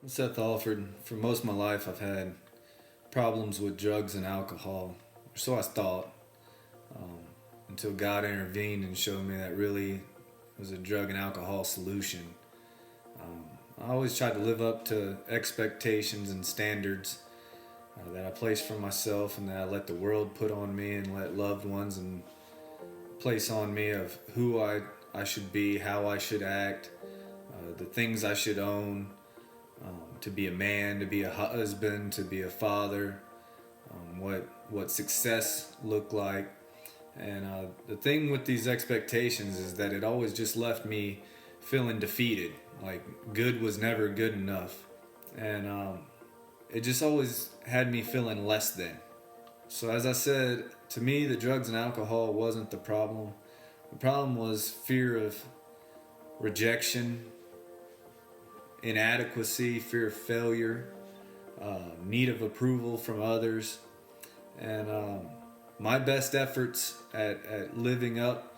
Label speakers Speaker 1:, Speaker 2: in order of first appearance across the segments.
Speaker 1: I'm Seth Alford. For most of my life, I've had problems with drugs and alcohol, or so I thought, um, until God intervened and showed me that really was a drug and alcohol solution. I always tried to live up to expectations and standards that I placed for myself and that I let the world put on me and let loved ones and place on me of who I should be, how I should act, the things I should own, to be a man, to be a husband, to be a father, what success looked like. And the thing with these expectations is that it always just left me feeling defeated, like good was never good enough. And it just always had me feeling less than. So as I said, to me, the drugs and alcohol wasn't the problem. The problem was fear of rejection, inadequacy, fear of failure, need of approval from others, and my best efforts at living up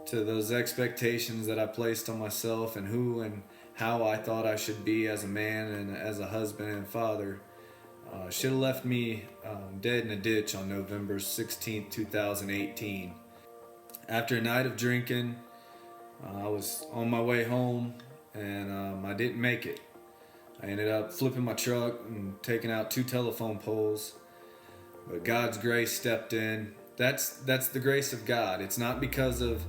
Speaker 1: to those expectations that I placed on myself and who and how I thought I should be as a man and as a husband and father should have left me dead in a ditch on November 16th, 2018. After a night of drinking, I was on my way home and I didn't make it. I ended up flipping my truck and taking out 2 telephone poles. But God's grace stepped in. That's the grace of God. It's not because of,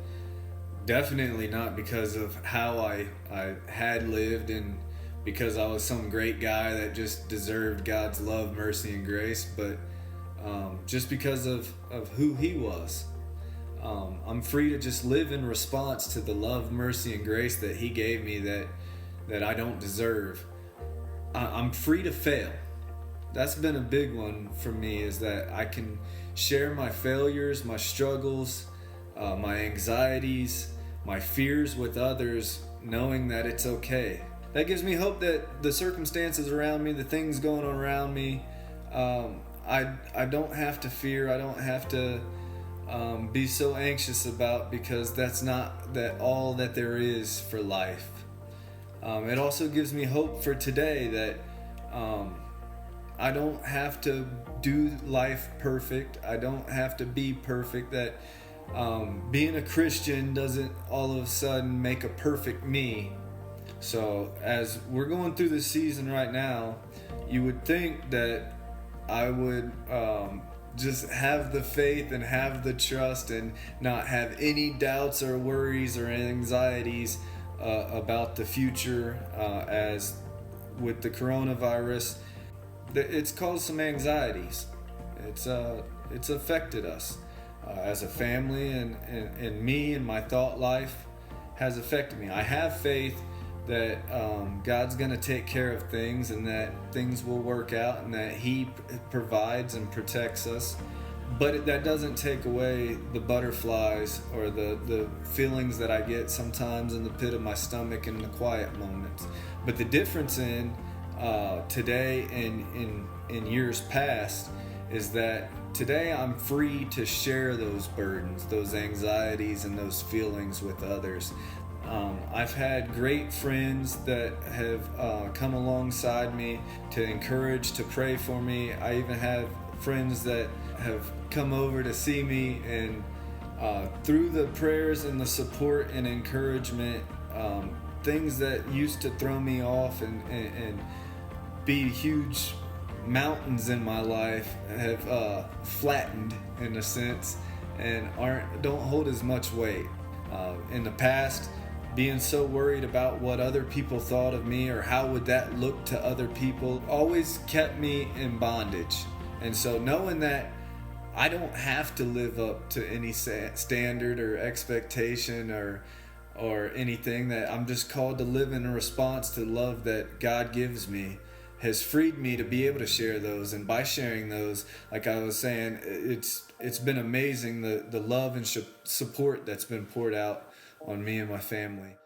Speaker 1: definitely not because of how I had lived and because I was some great guy that just deserved God's love, mercy, and grace, but just because of who He was. I'm free to just live in response to the love, mercy, and grace that He gave me that I don't deserve. I'm free to fail. That's been a big one for me, is that I can share my failures, my struggles, my anxieties, my fears with others, knowing that it's okay. That gives me hope that the circumstances around me, the things going on around me, I don't have to fear. I don't have to be so anxious about, because that's not that all that there is for life. It also gives me hope for today that I don't have to do life perfect. I don't have to be perfect. That being a Christian doesn't all of a sudden make a perfect me. So as we're going through this season right now, you would think that I would just have the faith and have the trust and not have any doubts or worries or anxieties about the future, as with the coronavirus. It's caused some anxieties. It's affected us as a family, and me and my thought life has affected me. I have faith that God's going to take care of things and that things will work out and that He provides and protects us. But that doesn't take away the butterflies or the feelings that I get sometimes in the pit of my stomach in the quiet moments. But the difference in today and in years past is that today I'm free to share those burdens, those anxieties, and those feelings with others. I've had great friends that have come alongside me to encourage, to pray for me. I even have friends that have come over to see me, and through the prayers and the support and encouragement, things that used to throw me off and be huge mountains in my life have flattened in a sense and don't hold as much weight. In the past, being so worried about what other people thought of me or how would that look to other people always kept me in bondage. And so knowing that I don't have to live up to any standard or expectation or anything, that I'm just called to live in response to love that God gives me, has freed me to be able to share those. And by sharing those, like I was saying, it's been amazing, the love and support that's been poured out on me and my family.